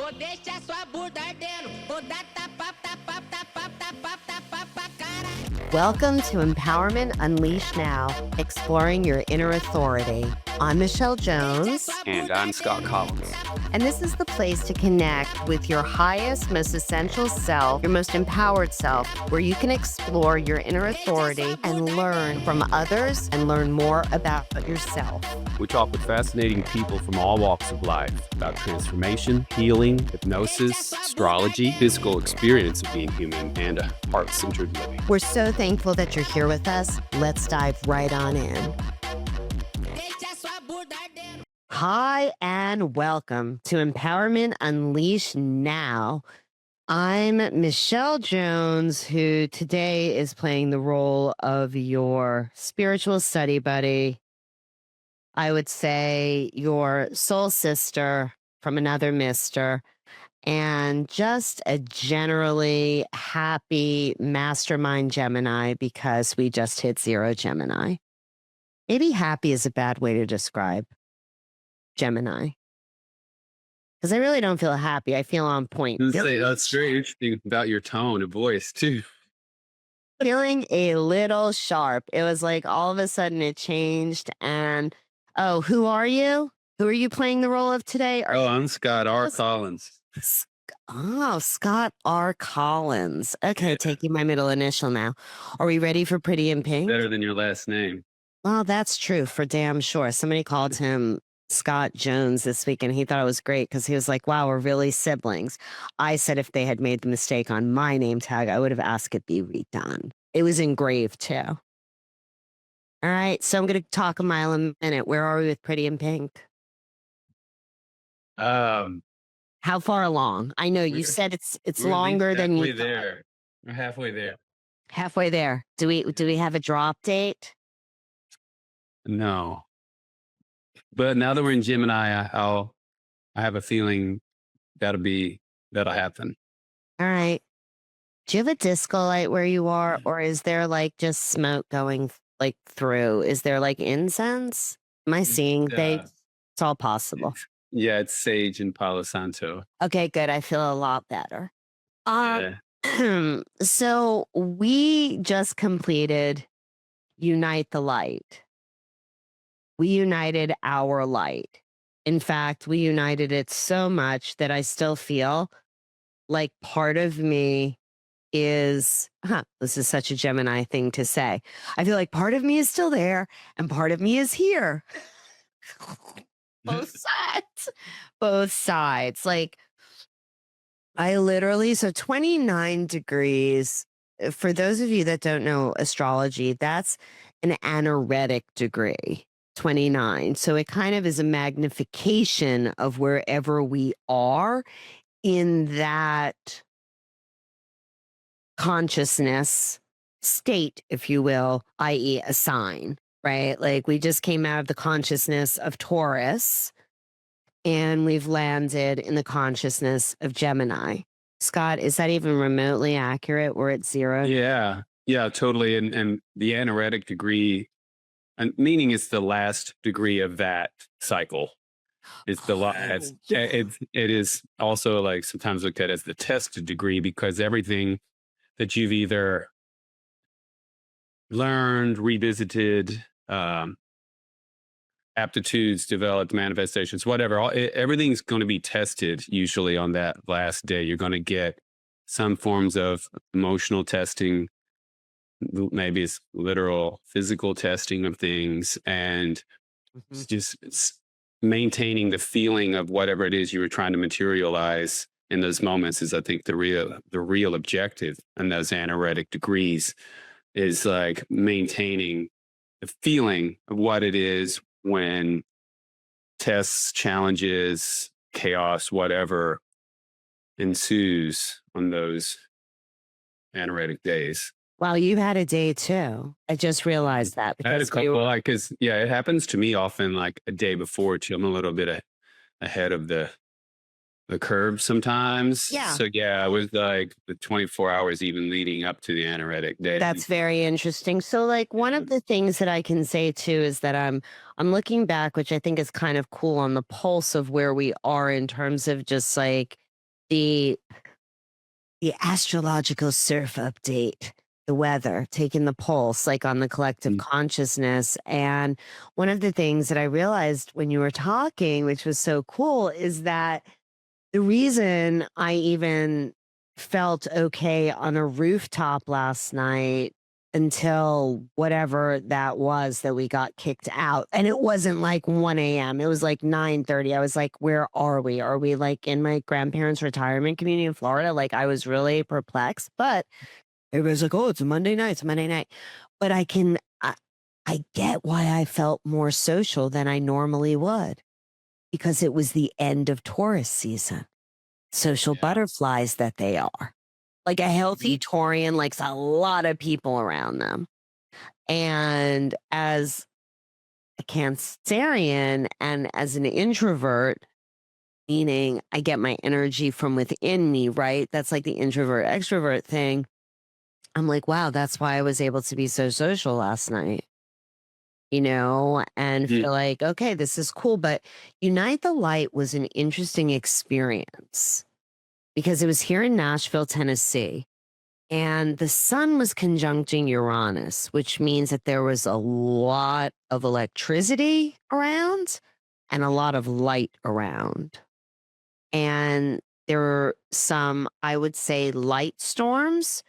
Ou deixa sua bunda ardendo, ou dá tapa, tapa, tapa, tapa, tapa, pra caralho. Welcome to Empowerment Unleashed Now, exploring your inner authority. I'm Michele Jones. And I'm Scott Collins. And this is the place to connect with your highest, most essential self, your most empowered self, where you can explore your inner authority and learn from others and learn more about yourself. We talk with fascinating people from all walks of life about transformation, healing, hypnosis, astrology, physical experience of being human, and heart-centered living. We're so thankful that you're here with us. Let's dive right on in. Hi, and welcome to Empowerment Unleashed Now. I'm Michele Jones, who today is playing the role of your spiritual study buddy. I would say your soul sister from another mister, and just a generally happy mastermind Gemini because we just hit 0 Gemini. Maybe happy is a bad way to describe Gemini, because I really don't feel happy. I feel on point. That's very interesting about your tone of voice, too. Feeling a little sharp. It was like all of a sudden it changed. And oh, who are you? Who are you playing the role of today? I'm Scott R. Collins. Oh, Scott R. Collins. Okay, yeah. Taking my middle initial now. Are we ready for Pretty in Pink? Better than your last name. Well, that's true for damn sure. Somebody called him Scott Jones this week, and he thought it was great because he was like, wow, we're really siblings. I said if they had made the mistake on my name tag, I would have asked it be redone. It was engraved too. All right, so I'm going to talk a mile a minute. Where are we with Pretty in Pink? How far along? I know you said it's longer than you thought. We're halfway there. Halfway there. Do we have a drop date? No. But now that we're in Gemini, I have a feeling that'll happen. All right. Do you have a disco light where you are, or is there like just smoke going like through? Is there like incense? Am I seeing things? It's all possible. Yeah, it's sage and Palo Santo. Okay, good. I feel a lot better. So we just completed Unite the Light. We united our light. In fact, we united it so much that I still feel like part of me is, this is such a Gemini thing to say. I feel like part of me is still there and part of me is here. Both sides. Like I literally, so 29 degrees, for those of you that don't know astrology, that's an anaretic degree. 29. So it kind of is a magnification of wherever we are in that consciousness state, if you will, i.e. a sign, right? Like we just came out of the consciousness of Taurus and we've landed in the consciousness of Gemini. Scott, is that even remotely accurate? We're at 0? Yeah, totally. And the anaretic degree, and meaning it's the last degree of that cycle. It's the last. It is also like sometimes looked at as the tested degree because everything that you've either learned, revisited, aptitudes, developed, manifestations, whatever, everything's going to be tested usually on that last day. You're going to get some forms of emotional testing. Maybe it's literal physical testing of things, and it's maintaining the feeling of whatever it is you were trying to materialize in those moments is, I think, the real objective. And those anaretic degrees is like maintaining the feeling of what it is when tests, challenges, chaos, whatever ensues on those anaretic days. Wow, you had a day too. I just realized that. I had a couple, it happens to me often like a day before too. I'm a little bit ahead of the curve sometimes. Yeah. So yeah, it was like the 24 hours even leading up to the anaretic day. That's very interesting. So like one of the things that I can say too is that I'm looking back, which I think is kind of cool, on the pulse of where we are in terms of just like the astrological surf update, the weather, taking the pulse, like on the collective consciousness. And one of the things that I realized when you were talking, which was so cool, is that the reason I even felt okay on a rooftop last night until whatever that was that we got kicked out. And it wasn't like 1 a.m. It was like 9:30. I was like, where are we? Are we like in my grandparents' retirement community in Florida? Like I was really perplexed, but everybody's like, oh, it's a Monday night. It's a Monday night. But I get why I felt more social than I normally would, because it was the end of Taurus season. Social butterflies that they are. Like a healthy Taurian likes a lot of people around them. And as a Cancerian and as an introvert, meaning I get my energy from within me, right? That's like the introvert extrovert thing. I'm like, wow, that's why I was able to be so social last night, and feel like, okay, this is cool. But Unite the Light was an interesting experience because it was here in Nashville, Tennessee. And the sun was conjuncting Uranus, which means that there was a lot of electricity around and a lot of light around. And there were some, I would say, light storms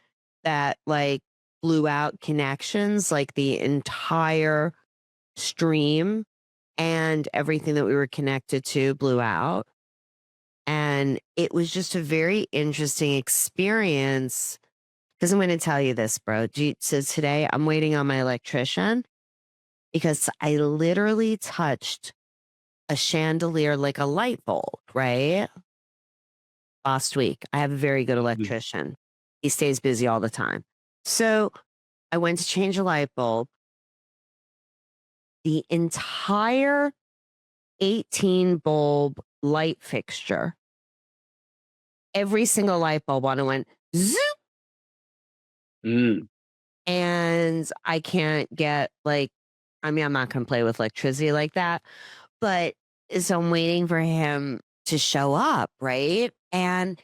that like blew out connections, like the entire stream and everything that we were connected to blew out. And it was just a very interesting experience. Because I'm going to tell you this, bro. So today I'm waiting on my electrician because I literally touched a chandelier like a light bulb, right? Last week. I have a very good electrician. He stays busy all the time. So I went to change a light bulb. The entire 18 bulb light fixture, every single light bulb on it went zoop. And I can't get I'm not going to play with electricity like that, but so I'm waiting for him to show up, right? And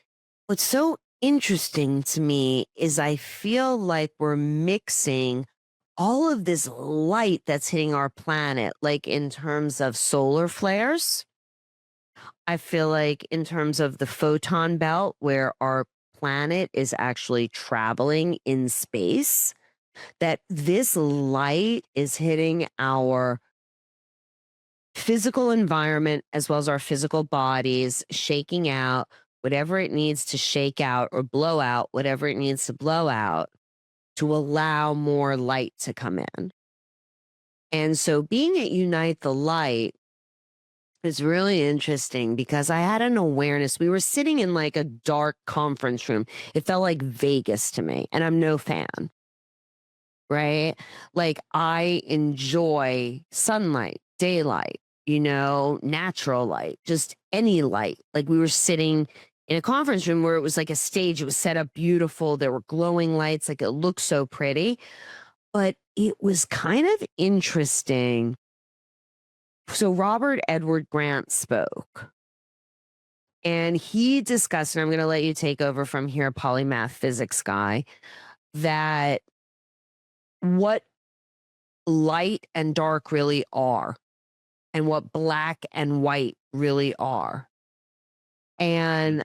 what's so interesting to me is I feel like we're mixing all of this light that's hitting our planet, like in terms of solar flares. I feel like in terms of the photon belt, where our planet is actually traveling in space, that this light is hitting our physical environment as well as our physical bodies, shaking out whatever it needs to shake out or blow out whatever it needs to blow out to allow more light to come in. And so being at Unite the Light is really interesting because I had an awareness. We were sitting in like a dark conference room. It felt like Vegas to me, and I'm no fan. Right? Like I enjoy sunlight, daylight, natural light, just any light. Like we were sitting in a conference room where it was like a stage. It was set up beautiful. There were glowing lights. Like it looked so pretty, but it was kind of interesting. So Robert Edward Grant spoke and he discussed, and I'm going to let you take over from here, polymath physics guy, that what light and dark really are and what black and white really are. And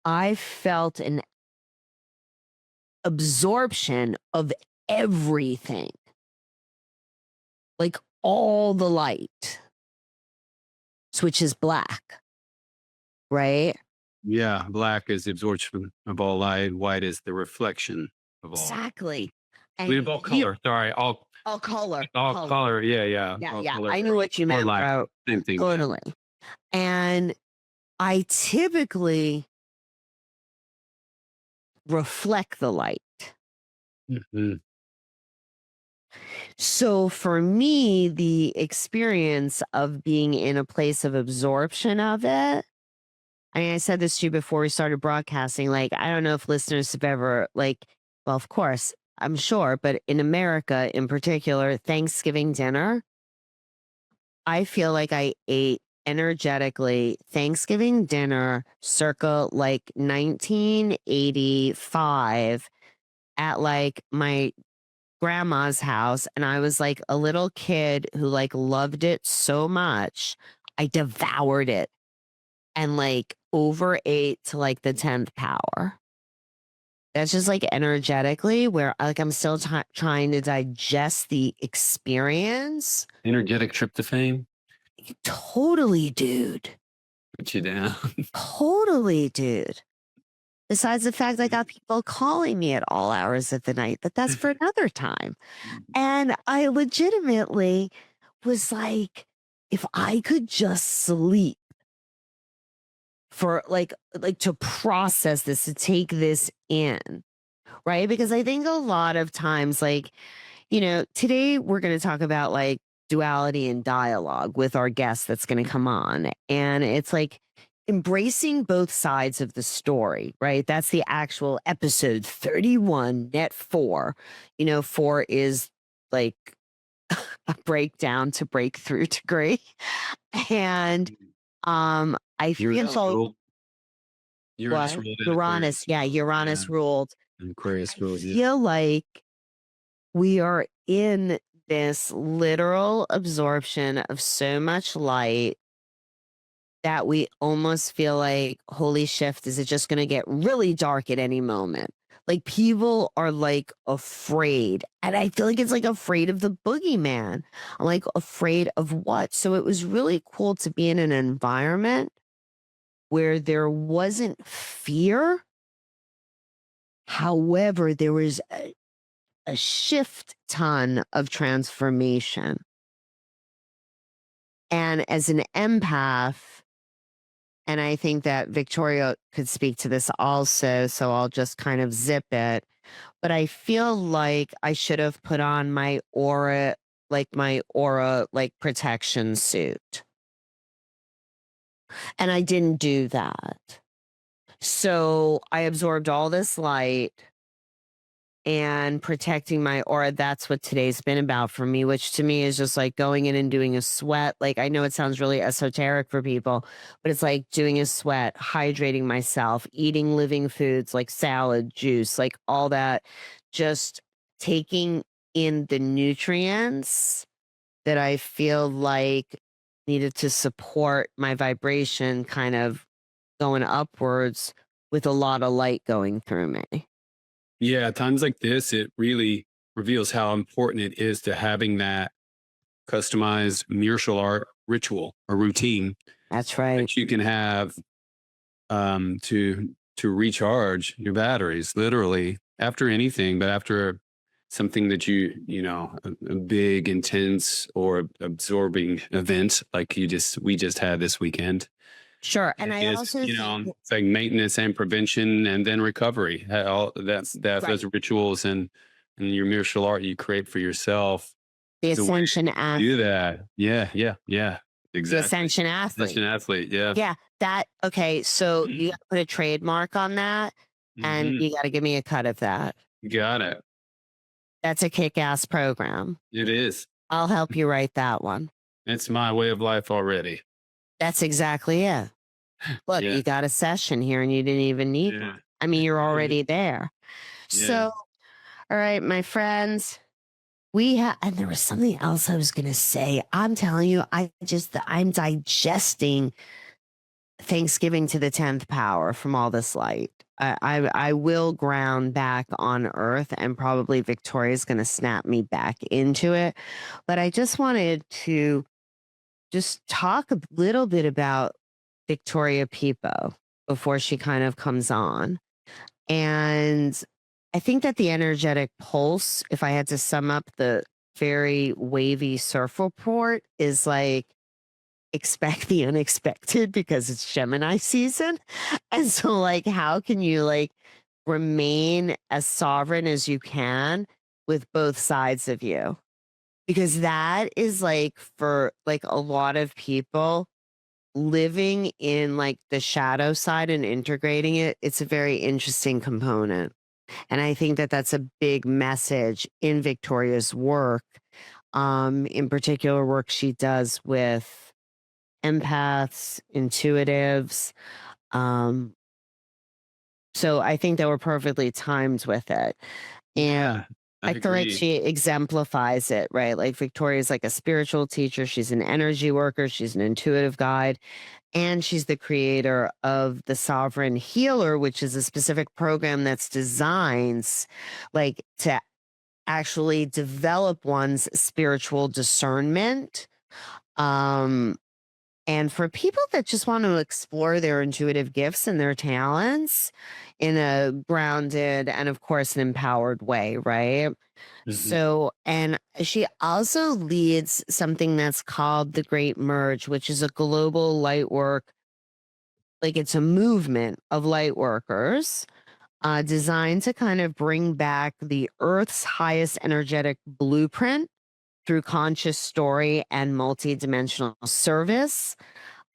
I felt an absorption of everything, like all the light, which is black, right? Yeah, black is the absorption of all light. White is the reflection of all. Exactly. We have all color. Sorry, all color. color. Yeah. Yeah. Color. I knew what you meant, bro. Same thing. Totally. And I typically reflect the light. So for me, the experience of being in a place of absorption of it, I mean, I said this to you before we started broadcasting, like, I don't know if listeners have ever, well, of course, I'm sure, but in America in particular, Thanksgiving dinner, I feel like I ate energetically Thanksgiving dinner circa like 1985 at like my grandma's house, and I was like a little kid who like loved it so much. I devoured it and like overate to like the 10th power. That's just like energetically where like I'm still trying to digest the experience. Energetic tryptophan. Totally, dude. Put you down. Totally, dude. Besides the fact I got people calling me at all hours of the night, but that's for another time. And I legitimately was like, if I could just sleep for like to process this, to take this in, right? Because I think a lot of times, like, today we're going to talk about like duality and dialogue with our guest that's going to come on. And it's like embracing both sides of the story, right? That's the actual episode 31, net 4. 4 is like a breakdown to breakthrough degree. And I feel so. Uranus What? ruled in Uranus, Aquarius. yeah, Uranus ruled. Aquarius I ruled, yeah. feel like we are in this literal absorption of so much light that we almost feel like, holy shift, is it just going to get really dark at any moment? Like people are like afraid. And I feel like it's like afraid of the boogeyman. I'm like afraid of what? So it was really cool to be in an environment where there wasn't fear. However, there was a shift ton of transformation. And as an empath, and I think that Victoria could speak to this also, so I'll just kind of zip it. But I feel like I should have put on my aura, like protection suit. And I didn't do that. So I absorbed all this light and protecting my aura. That's what today's been about for me, which to me is just like going in and doing a sweat. Like, I know it sounds really esoteric for people, but it's like doing a sweat, hydrating myself, eating living foods like salad, juice, like all that, just taking in the nutrients that I feel like needed to support my vibration kind of going upwards with a lot of light going through me. Yeah, at times like this, it really reveals how important it is to having that customized martial art ritual or routine That's right. that you can have to recharge your batteries, literally after anything, but after something that a big, intense, or absorbing event like we just had this weekend. Sure. And I It's, also think it's like maintenance and prevention and then recovery. All that's Right. those rituals and your martial art you create for yourself. the is a way Ascension to Athlete. do that. Yeah. The Exactly. Ascension Athlete. Ascension Athlete. Yeah. Yeah. That, okay. So you got to put a trademark on that and Mhm. you got to give me a cut of that. Got it. That's a kick ass program. It is. I'll help you write that one. It's my way of life already. That's exactly it. Look, Yeah. you got a session here and you didn't even need Yeah. one. I mean, you're already there. Yeah. So, all right, my friends, and there was something else I was going to say. I'm telling you, I'm digesting Thanksgiving to the 10th power from all this light. I will ground back on earth and probably Victoria's going to snap me back into it. But I just wanted to just talk a little bit about Victoria Pippo before she kind of comes on. And I think that the energetic pulse, if I had to sum up the very wavy surf report, is like, expect the unexpected because it's Gemini season. And so like, how can you like remain as sovereign as you can with both sides of you? Because that is like, for like a lot of people living in like the shadow side and integrating it, it's a very interesting component. And I think that that's a big message in Victoria's work, in particular work she does with empaths, intuitives. So I think they were perfectly timed with it. And Yeah, I feel like agree. she exemplifies it, right? Like Victoria's like a spiritual teacher. She's an energy worker. She's an intuitive guide. And she's the creator of the Sovereign Healer, which is a specific program that's designed like to actually develop one's spiritual discernment. And for people that just want to explore their intuitive gifts and their talents in a grounded and, of course, an empowered way, right? So, and she also leads something that's called the Great Merge, which is a global light work, like it's a movement of light workers designed to kind of bring back the Earth's highest energetic blueprint through conscious story and multidimensional service.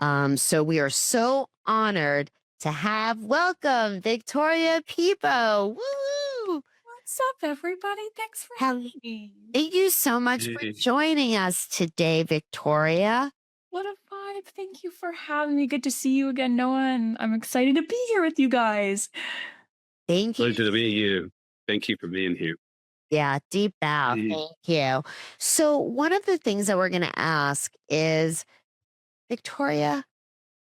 So we are so honored to have welcome Victoria Pippo. Woo! What's up, everybody? Thanks for having me. Thank you so much for joining us today, Victoria. What a vibe. Thank you for having me. Good to see you again, Noah, and I'm excited to be here with you guys. Thank you. Pleasure to meet you. Thank you for being here. Yeah, deep bow. Thank you. So one of the things that we're going to ask is, Victoria,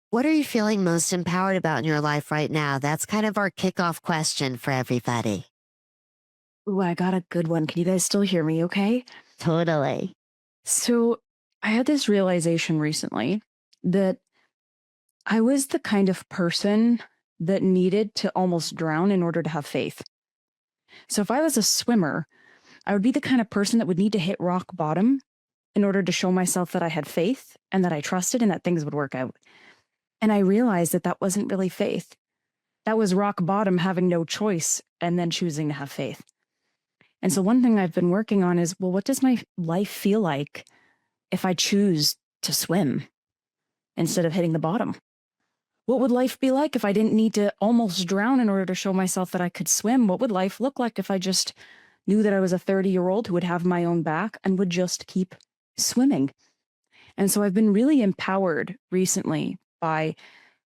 what are you feeling most empowered about in your life right now? That's kind of our kickoff question for everybody. Ooh, I got a good one. Can you guys still hear me okay? Totally. So I had this realization recently that I was the kind of person that needed to almost drown in order to have faith. So if I was a swimmer, I would be the kind of person that would need to hit rock bottom in order to show myself that I had faith and that I trusted and that things would work out. And I realized that that wasn't really faith. That was rock bottom, having no choice and then choosing to have faith. And so one thing I've been working on is, well, what does my life feel like if I choose to swim instead of hitting the bottom? What would life be like if I didn't need to almost drown in order to show myself that I could swim? What would life look like if I just knew that I was a 30-year-old who would have my own back and would just keep swimming? And so I've been really empowered recently by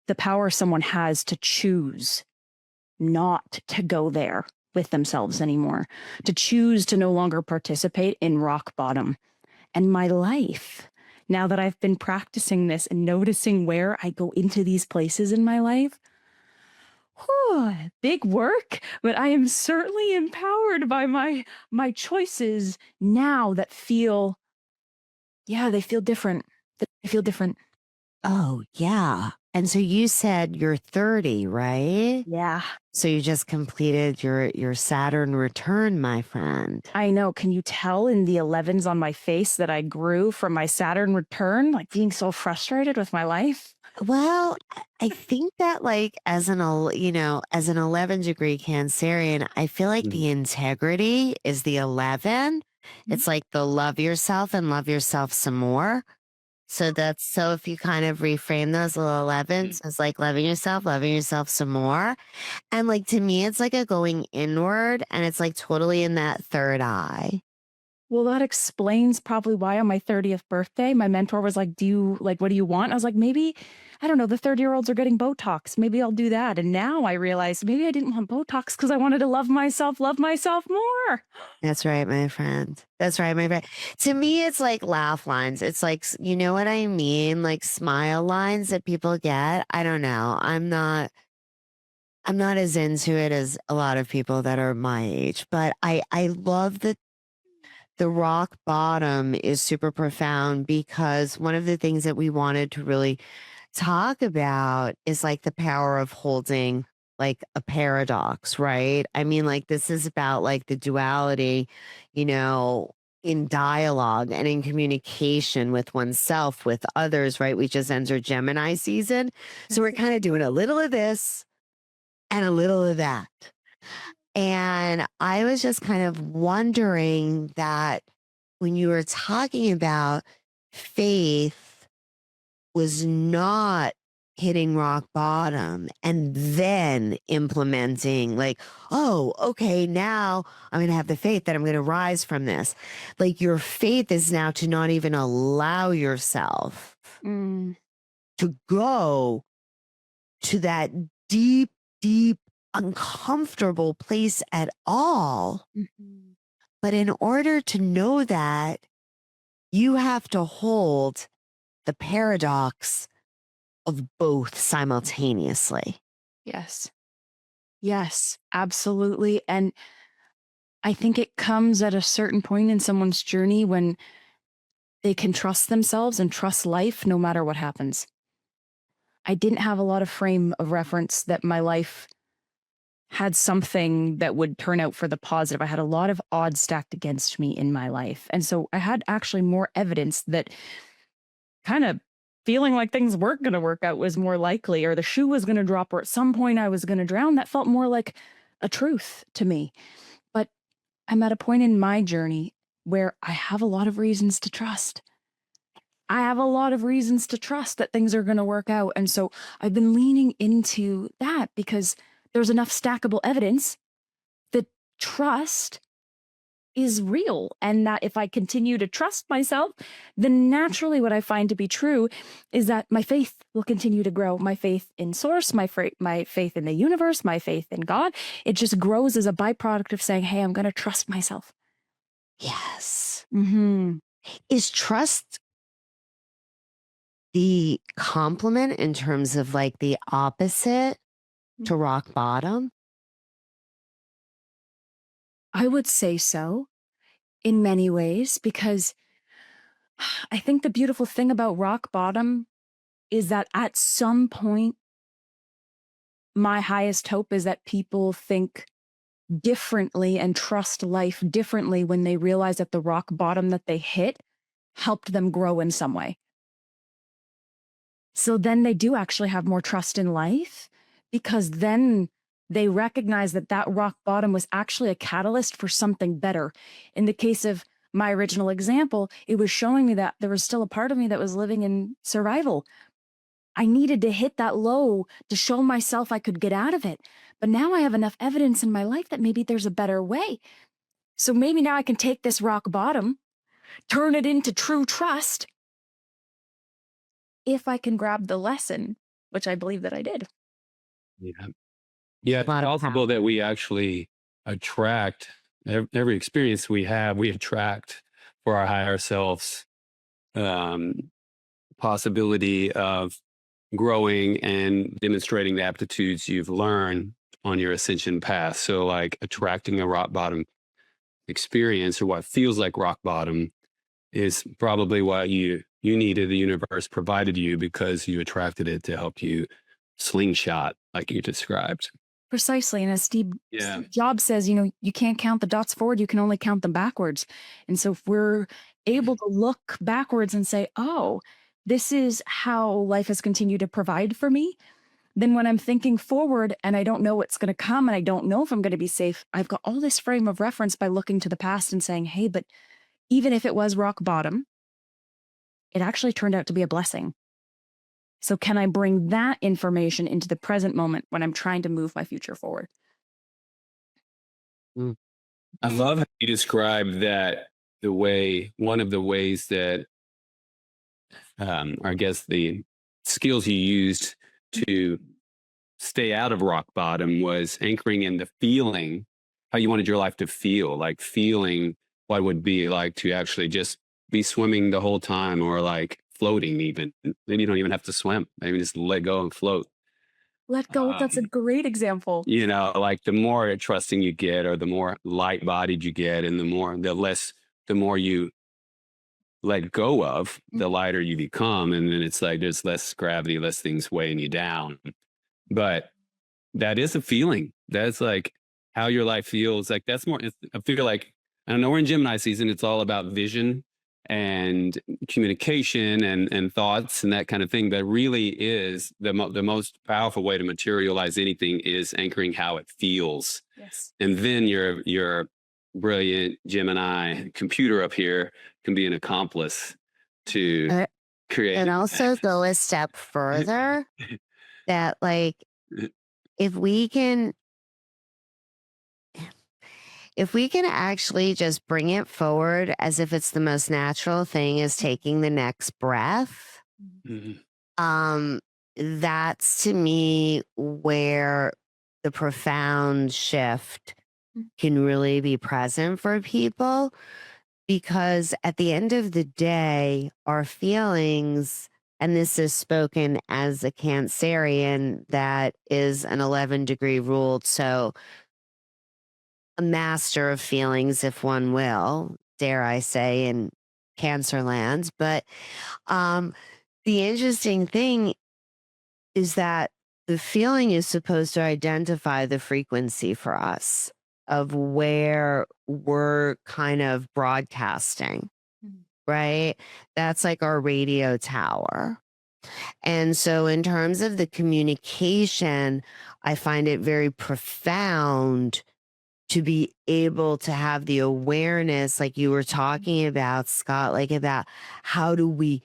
the power someone has to choose not to go there with themselves anymore, to choose to no longer participate in rock bottom. And my life, now that I've been practicing this and noticing where I go into these places in my life, big work, but I am certainly empowered by my choices now that feel, they feel different. They feel different. Oh, yeah. And so you said you're 30, right? Yeah. So you just completed your Saturn return, my friend. I know. Can you tell in the 11s on my face that I grew from my Saturn return, like being so frustrated with my life? Well, I think that like as an 11-degree Cancerian, I feel like the integrity is the 11. It's like the love yourself and love yourself some more. So if you kind of reframe those little 11s as like loving yourself some more. And like to me, it's like a going inward and it's like totally in that third eye. Well, that explains probably why on my 30th birthday, my mentor was like, what do you want? I was like, maybe, I don't know, the 30-year-olds are getting Botox. Maybe I'll do that. And now I realized maybe I didn't want Botox because I wanted to love myself more. That's right, my friend. That's right, my friend. To me, it's like laugh lines. It's like, you know what I mean? Like smile lines that people get. I don't know. I'm not as into it as a lot of people that are my age, but I love that the rock bottom is super profound because one of the things that we wanted to really talk about is like the power of holding like a paradox, right? I mean, like this is about like the duality, in dialogue and in communication with oneself, with others, right? We just entered Gemini season. So we're kind of doing a little of this and a little of that. And I was just kind of wondering that when you were talking about faith was not hitting rock bottom and then implementing like, oh, okay, now I'm going to have the faith that I'm going to rise from this. Like your faith is now to not even allow yourself to go to that deep, deep, uncomfortable place at all. Mm-hmm. But in order to know that, you have to hold the paradox of both simultaneously. Yes. Yes, absolutely. And I think it comes at a certain point in someone's journey when they can trust themselves and trust life no matter what happens. I didn't have a lot of frame of reference that my life had something that would turn out for the positive. I had a lot of odds stacked against me in my life. And so I had actually more evidence that kind of feeling like things weren't going to work out was more likely, or the shoe was going to drop, or at some point I was going to drown. That felt more like a truth to me. But I'm at a point in my journey where I have a lot of reasons to trust. I have a lot of reasons to trust that things are going to work out. And so I've been leaning into that because there's enough stackable evidence that trust is real. And that if I continue to trust myself, then naturally what I find to be true is that my faith will continue to grow. My faith in source, my faith in the universe, my faith in God. It just grows as a byproduct of saying, hey, I'm going to trust myself. Yes. Mm-hmm. Is trust the complement in terms of like the opposite to rock bottom? I would say so in many ways, because I think the beautiful thing about rock bottom is that at some point, my highest hope is that people think differently and trust life differently when they realize that the rock bottom that they hit helped them grow in some way. So then they do actually have more trust in life, because then they recognize that that rock bottom was actually a catalyst for something better. In the case of my original example, it was showing me that there was still a part of me that was living in survival. I needed to hit that low to show myself I could get out of it. But now I have enough evidence in my life that maybe there's a better way. So maybe now I can take this rock bottom, turn it into true trust, if I can grab the lesson, which I believe that I did. Yeah. Yeah. It's A lot of possible that we actually attract every experience we have, we attract for our higher selves possibility of growing and demonstrating the aptitudes you've learned on your ascension path. So like attracting a rock bottom experience, or what feels like rock bottom, is probably what you needed. The universe provided you because you attracted it to help you slingshot, like you described. Precisely. And as Steve Jobs says, you can't count the dots forward, you can only count them backwards. And so if we're able to look backwards and say, oh, this is how life has continued to provide for me, then when I'm thinking forward and I don't know what's going to come and I don't know if I'm going to be safe, I've got all this frame of reference by looking to the past and saying, hey, but even if it was rock bottom, it actually turned out to be a blessing. So can I bring that information into the present moment when I'm trying to move my future forward? I love how you describe that one of the ways that I guess the skills you used to stay out of rock bottom was anchoring in the feeling, how you wanted your life to feel, like feeling what it would be like to actually just be swimming the whole time, or like floating even. Maybe you don't even have to swim. Maybe just let go and float. Let go. That's a great example. Like the more trusting you get, or the more light bodied you get, and the more you let go of, the lighter you become. And then it's like there's less gravity, less things weighing you down. But that is a feeling. That's like how your life feels. Like that's more, I feel like, I don't know, we're in Gemini season. It's all about vision and communication and thoughts and that kind of thing. But really is the most powerful way to materialize anything is anchoring how it feels. Yes. And then your brilliant Gemini computer up here can be an accomplice to create. And also go a step further that like, if we can actually just bring it forward as if it's the most natural thing, is taking the next breath, um, that's to me where the profound shift can really be present for people, because at the end of the day, our feelings, and this is spoken as a Cancerian that is an 11-degree ruled, so a master of feelings, if one will, dare I say, in Cancer lands. But the interesting thing is that the feeling is supposed to identify the frequency for us of where we're kind of broadcasting, right? That's like our radio tower. And so, in terms of the communication, I find it very profound to be able to have the awareness, like you were talking about, Scott, like about how do we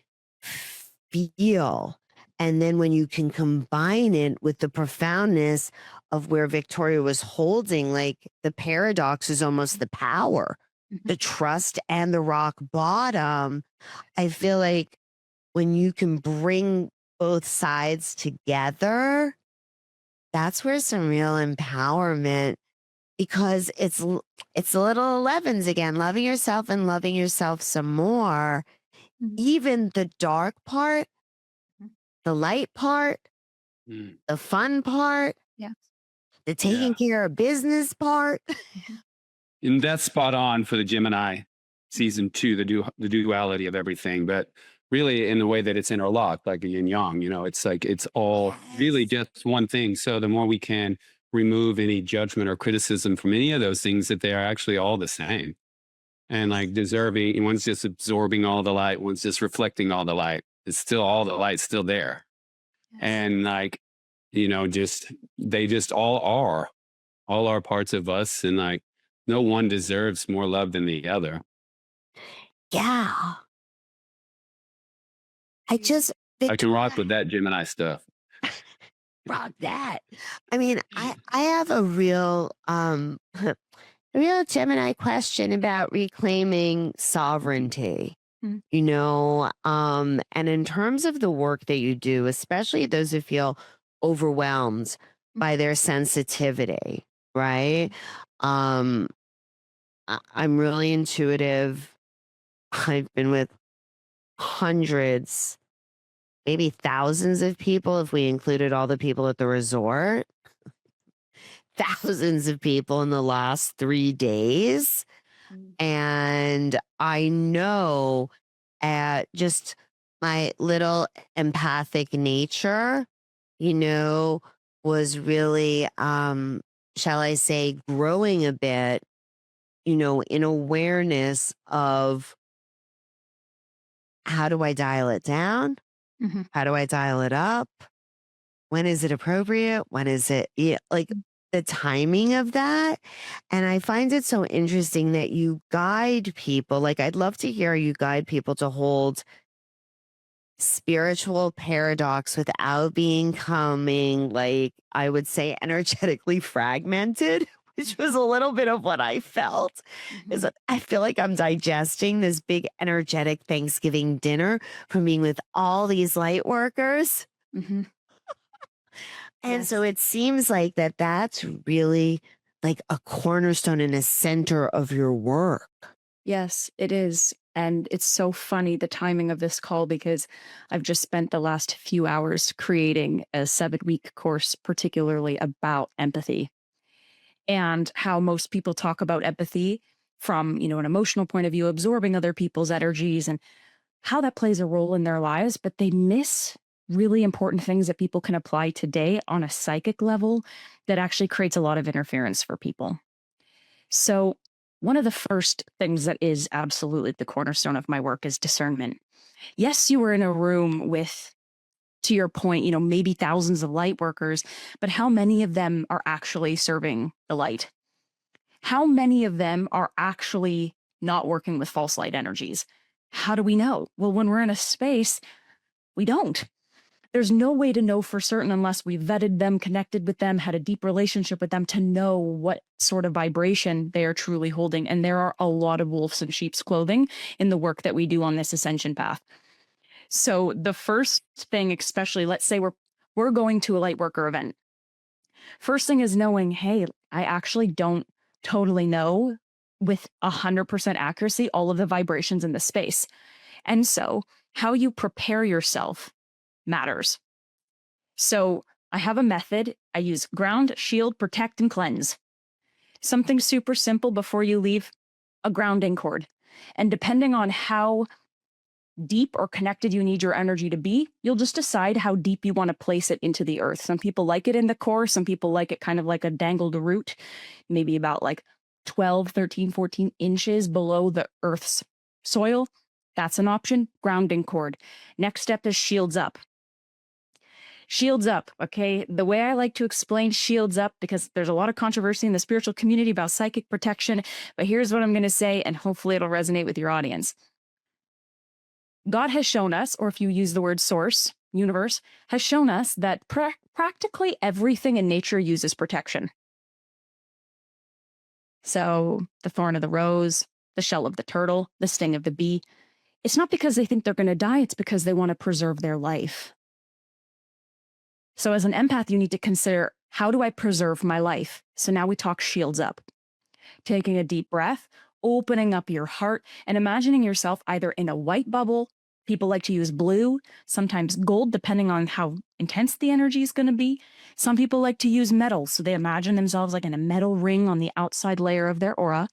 feel. And then when you can combine it with the profoundness of where Victoria was holding, like the paradox is almost the power, the trust and the rock bottom. I feel like when you can bring both sides together, that's where some real empowerment, because it's the little 11s again, loving yourself and loving yourself some more. Even the dark part, the light part, the fun part, Yeah. the taking care of business part. And that's spot on for the Gemini season 2, the duality of everything. But really, in the way that it's interlocked, like a yin yang, it's like it's all really just one thing. So the more we can remove any judgment or criticism from any of those things, that they are actually all the same. And like deserving, one's just absorbing all the light, one's just reflecting all the light. It's still all the light's still there. Yes. And like, they just all are parts of us. And like, no one deserves more love than the other. Yeah. I can rock with that Gemini stuff. Rock that. I mean, I have a real Gemini question about reclaiming sovereignty. And in terms of the work that you do, especially those who feel overwhelmed by their sensitivity, right? I'm really intuitive. I've been with hundreds, maybe thousands of people, if we included all the people at the resort. Thousands of people in the last 3 days. And I know at just my little empathic nature, was really, shall I say, growing a bit, in awareness of how do I dial it down? How do I dial it up? When is it appropriate? When is it, like the timing of that? And I find it so interesting that you guide people. Like, I'd love to hear you guide people to hold spiritual paradox without becoming, like, I would say, energetically fragmented, which was a little bit of what I felt. Is that I feel like I'm digesting this big energetic Thanksgiving dinner from being with all these light workers. And so it seems like that's really like a cornerstone and a center of your work. Yes, it is. And it's so funny, the timing of this call, because I've just spent the last few hours creating a 7-week course, particularly about empathy and how most people talk about empathy from, an emotional point of view, absorbing other people's energies and how that plays a role in their lives, but they miss really important things that people can apply today on a psychic level that actually creates a lot of interference for people. So one of the first things that is absolutely the cornerstone of my work is discernment. Yes, you were in a room with, to your point, maybe thousands of light workers, but how many of them are actually serving the light? How many of them are actually not working with false light energies? How do we know? Well, when we're in a space, we don't. There's no way to know for certain unless we vetted them, connected with them, had a deep relationship with them to know what sort of vibration they are truly holding. And there are a lot of wolves in sheep's clothing in the work that we do on this ascension path. So the first thing, especially, let's say we're going to a light worker event. First thing is knowing, hey, I actually don't totally know with 100% accuracy all of the vibrations in the space. And so how you prepare yourself matters. So I have a method. I use ground, shield, protect, and cleanse. Something super simple before you leave, a grounding cord. And depending on how deep or connected you need your energy to be, you'll just decide how deep you want to place it into the earth. Some people like it in the core. Some people like it kind of like a dangled root, maybe about like 12, 13, 14 inches below the earth's soil. That's an option. Grounding cord. Next step is shields up. Shields up, okay? The way I like to explain shields up, because there's a lot of controversy in the spiritual community about psychic protection, but here's what I'm going to say, and hopefully it'll resonate with your audience. God has shown us, or if you use the word source, universe, has shown us that practically everything in nature uses protection. So the thorn of the rose, the shell of the turtle, the sting of the bee, it's not because they think they're going to die, it's because they want to preserve their life. So as an empath, you need to consider, how do I preserve my life? So now we talk shields up. Taking a deep breath, opening up your heart, and imagining yourself either in a white bubble. People like to use blue, sometimes gold, depending on how intense the energy is going to be. Some people like to use metal, so they imagine themselves like in a metal ring on the outside layer of their aura.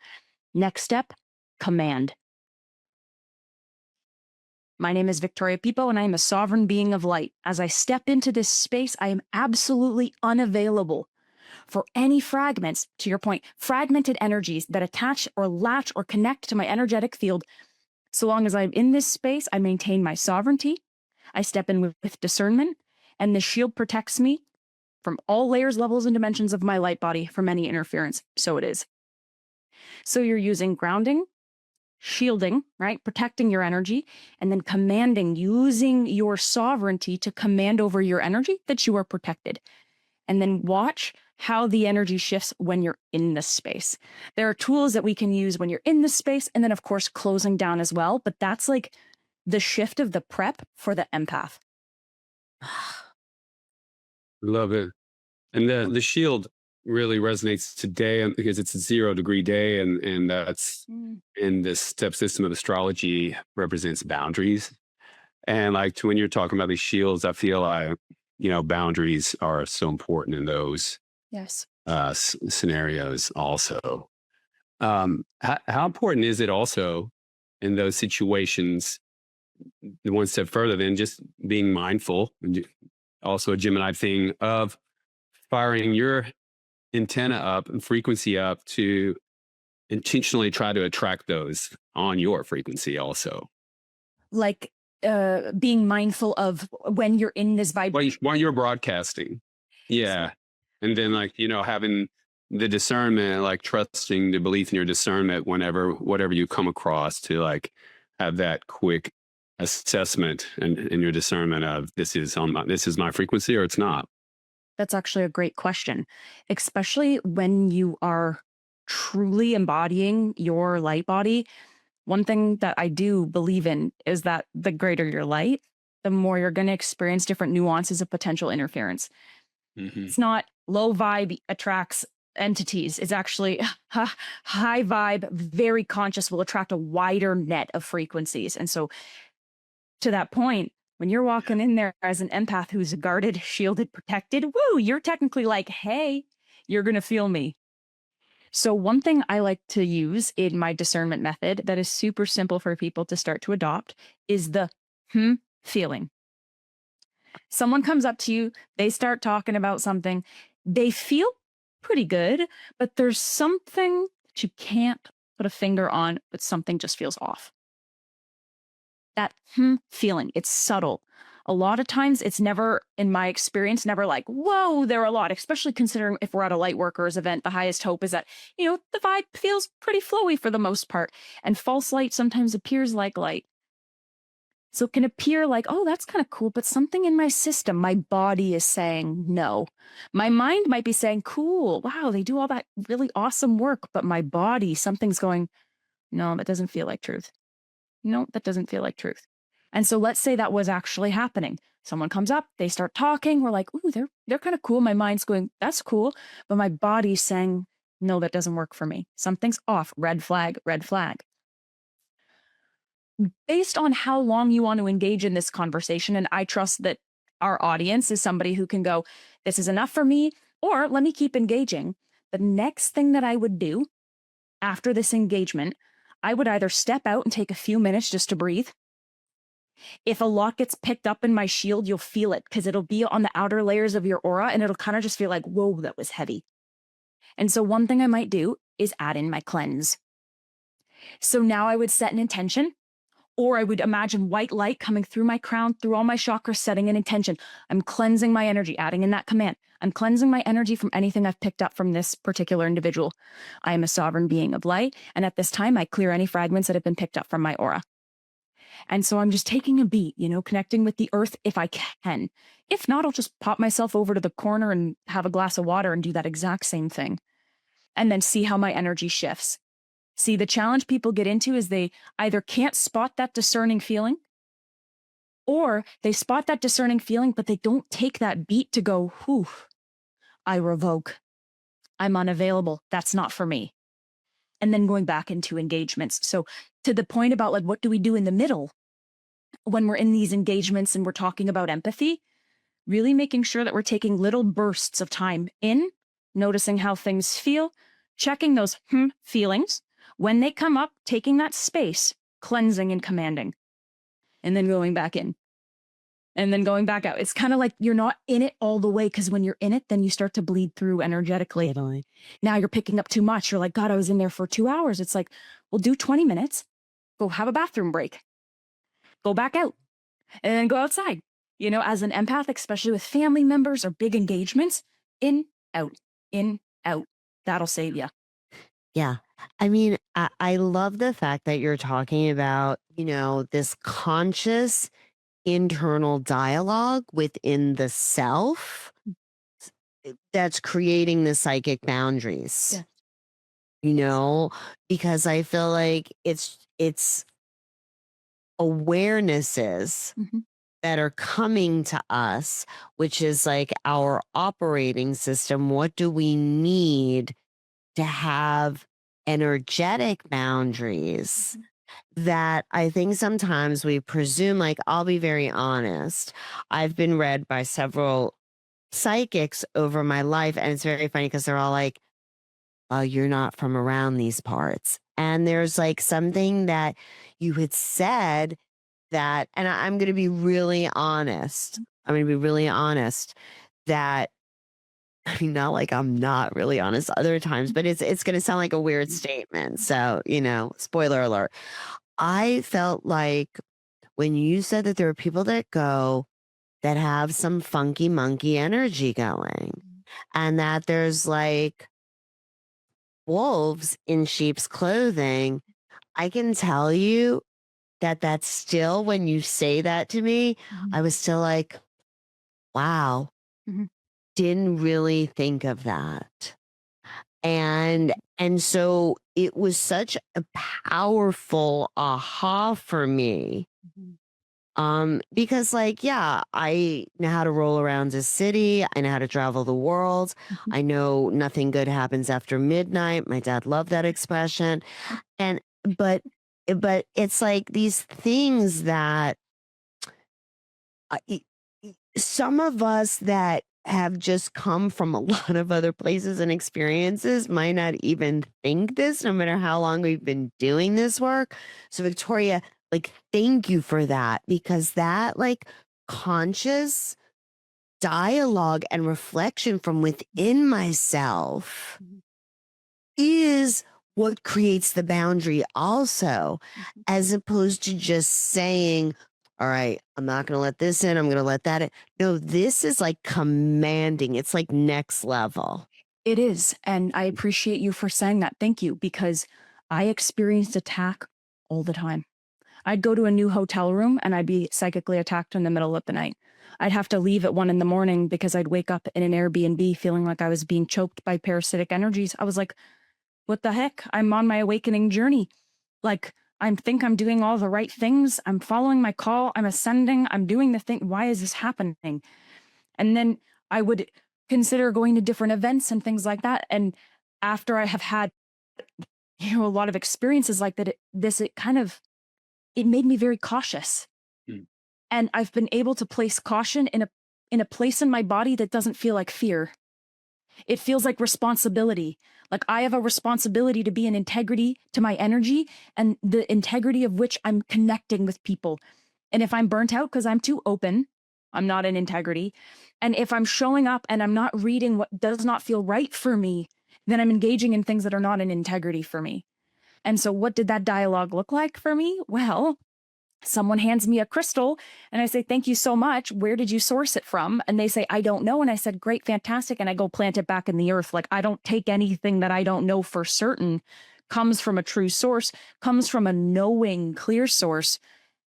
Next step, command. My name is Victoria Pippo, and I am a sovereign being of light. As I step into this space, I am absolutely unavailable for any fragments, to your point, fragmented energies that attach or latch or connect to my energetic field. So long as I'm in this space, I maintain my sovereignty. I step in with discernment, and the shield protects me from all layers, levels, and dimensions of my light body from any interference. So it is. So you're using grounding, shielding, right? Protecting your energy, and then commanding, using your sovereignty to command over your energy that you are protected. And then watch how the energy shifts when you're in this space. There are tools that we can use when you're in this space, and then of course closing down as well, but that's like the shift of the prep for the empath. Love it. And the shield really resonates today because it's a 0 degree day, and that's in this step system of astrology represents boundaries. And like when you're talking about these shields, I feel like, boundaries are so important in those Yes. Scenarios also. How important is it also in those situations, one step further than just being mindful, also a Gemini thing of firing your antenna up and frequency up to intentionally try to attract those on your frequency also? Like being mindful of when you're in this vibration. While you're broadcasting. Yeah. And then having the discernment, like trusting the belief in your discernment whatever you come across, to like have that quick assessment and in your discernment of this is my frequency or it's not. That's actually a great question, especially when you are truly embodying your light body. One thing that I do believe in is that the greater your light, the more you're going to experience different nuances of potential interference. Mm-hmm. It's not low vibe attracts entities. It's actually high vibe, very conscious, will attract a wider net of frequencies. And so to that point, when you're walking in there as an empath who's guarded, shielded, protected, woo, you're technically like, hey, you're going to feel me. So one thing I like to use in my discernment method that is super simple for people to start to adopt is the feeling. Someone comes up to you, they start talking about something, they feel pretty good, but there's something that you can't put a finger on, but something just feels off. That feeling, it's subtle. A lot of times it's never, in my experience, never like, whoa, there are a lot, especially considering if we're at a light workers event, the highest hope is that, the vibe feels pretty flowy for the most part. And false light sometimes appears like light. So it can appear like, oh, that's kind of cool, but something in my system, my body is saying no. My mind might be saying, cool, wow, they do all that really awesome work, but my body, something's going, no, that doesn't feel like truth. No, that doesn't feel like truth. And so let's say that was actually happening. Someone comes up, they start talking. We're like, ooh, they're kind of cool. My mind's going, that's cool. But my body's saying, no, that doesn't work for me. Something's off. Red flag, red flag. Based on how long you want to engage in this conversation, and I trust that our audience is somebody who can go, this is enough for me, or let me keep engaging. The next thing that I would do after this engagement, I would either step out and take a few minutes just to breathe. If a lot gets picked up in my shield, you'll feel it because it'll be on the outer layers of your aura and it'll kind of just feel like, whoa, that was heavy. And so one thing I might do is add in my cleanse. So now I would set an intention, or I would imagine white light coming through my crown, through all my chakras, setting an intention. I'm cleansing my energy, adding in that command. I'm cleansing my energy from anything I've picked up from this particular individual. I am a sovereign being of light, and at this time, I clear any fragments that have been picked up from my aura. And so I'm just taking a beat, connecting with the earth if I can. If not, I'll just pop myself over to the corner and have a glass of water and do that exact same thing. And then see how my energy shifts. See, the challenge people get into is they either can't spot that discerning feeling, or they spot that discerning feeling, but they don't take that beat to go, whew, I revoke. I'm unavailable. That's not for me. And then going back into engagements. So to the point about like, what do we do in the middle when we're in these engagements and we're talking about empathy, really making sure that we're taking little bursts of time in, noticing how things feel, checking those feelings. When they come up, taking that space, cleansing and commanding, and then going back in, and then going back out. It's kind of like you're not in it all the way, because when you're in it, then you start to bleed through energetically. Now you're picking up too much. You're like, God, I was in there for 2 hours. It's like, well, do 20 minutes, go have a bathroom break, go back out, and then go outside. As an empath, especially with family members or big engagements, in, out, that'll save you. Yeah. I mean, I love the fact that you're talking about, this conscious internal dialogue within the self that's creating the psychic boundaries. Yeah. Because I feel like it's awarenesses that are coming to us, which is like our operating system. What do we need to have energetic boundaries that I think sometimes we presume, like, I'll be very honest. I've been read by several psychics over my life, and it's very funny because they're all like, oh, you're not from around these parts. And there's like something that you had said that, and I'm going to be really honest. That, I mean, not like I'm not really honest other times, but it's going to sound like a weird statement. So, spoiler alert. I felt like when you said that there are people that go that have some funky monkey energy going, and that there's like wolves in sheep's clothing, I can tell you that that's still, when you say that to me, I was still like, wow. Didn't really think of that. And so it was such a powerful aha for me. Because like, yeah, I know how to roll around a city. I know how to travel the world. I know nothing good happens after midnight. My dad loved that expression. But it's like these things that some of us that have just come from a lot of other places and experiences might not even think this, no matter how long we've been doing this work. So Victoria, like, thank you for that, because that like conscious dialogue and reflection from within myself is what creates the boundary also, as opposed to just saying, all right, I'm not going to let this in, I'm going to let that in. No, this is like commanding. It's like next level. It is. And I appreciate you for saying that. Thank you, because I experienced attack all the time. I'd go to a new hotel room and I'd be psychically attacked in the middle of the night. I'd have to leave at 1 a.m. because I'd wake up in an Airbnb feeling like I was being choked by parasitic energies. I was like, what the heck? I'm on my awakening journey. Like, I think I'm doing all the right things. I'm following my call. I'm ascending. I'm doing the thing. Why is this happening? And then I would consider going to different events and things like that. And after I have had, a lot of experiences like that, it made me very cautious. And I've been able to place caution in a place in my body that doesn't feel like fear. It feels like responsibility. Like I have a responsibility to be in integrity to my energy and the integrity of which I'm connecting with people. And if I'm burnt out because I'm too open, I'm not in integrity. And if I'm showing up and I'm not reading what does not feel right for me, then I'm engaging in things that are not in integrity for me. And so what did that dialogue look like for me? Well, someone hands me a crystal and I say, thank you so much. Where did you source it from? And they say, I don't know. And I said, great, fantastic. And I go plant it back in the earth. Like I don't take anything that I don't know for certain comes from a true source, comes from a knowing, clear source.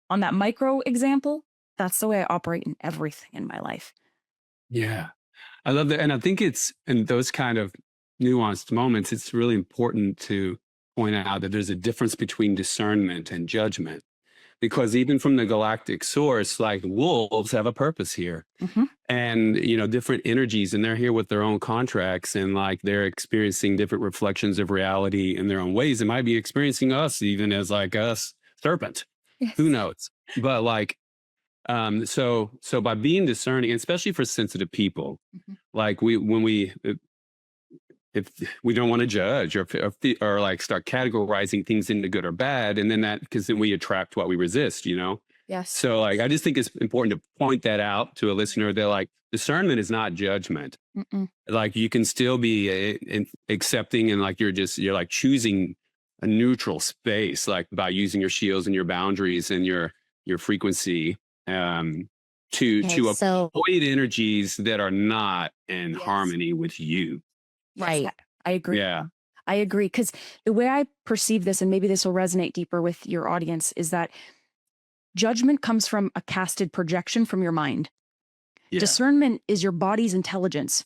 On that micro example, that's the way I operate in everything in my life. Yeah. I love that. And I think it's in those kind of nuanced moments, it's really important to point out that there's a difference between discernment and judgment. Because even from the galactic source, like wolves have a purpose here. And, different energies, and they're here with their own contracts, and like they're experiencing different reflections of reality in their own ways. They might be experiencing us even as like us serpent. Yes. Who knows? But like, so by being discerning, especially for sensitive people, like if we don't want to judge or like start categorizing things into good or bad, and then because then we attract what we resist, Yes. So like, I just think it's important to point that out to a listener that like discernment is not judgment. Like you can still be accepting, and like you're like choosing a neutral space, like by using your shields and your boundaries and your frequency to avoid energies that are not in harmony with you. Right. I agree. Yeah. I agree. Because the way I perceive this, and maybe this will resonate deeper with your audience, is that judgment comes from a casted projection from your mind. Yeah. Discernment is your body's intelligence.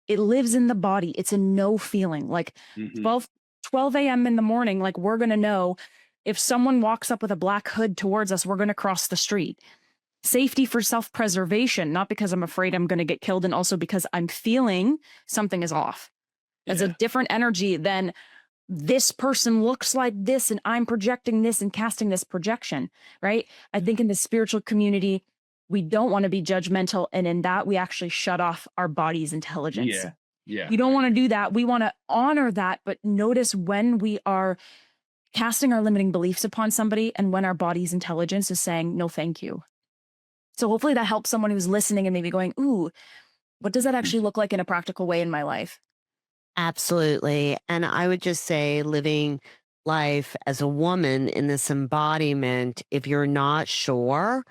It lives in the body. It's a no feeling. Like 12 a.m. in the morning, like we're going to know if someone walks up with a black hood towards us, we're going to cross the street. Safety for self-preservation, not because I'm afraid I'm going to get killed, and also because I'm feeling something is off. It's a different energy than this person looks like this and I'm projecting this and casting this projection, right? I think in the spiritual community, we don't want to be judgmental. And in that, we actually shut off our body's intelligence. Yeah. You don't want to do that. We want to honor that, but notice when we are casting our limiting beliefs upon somebody and when our body's intelligence is saying, no, thank you. So hopefully that helps someone who's listening and maybe going, ooh, what does that actually look like in a practical way in my life? Absolutely. And I would just say living life as a woman in this embodiment, if you're not sure,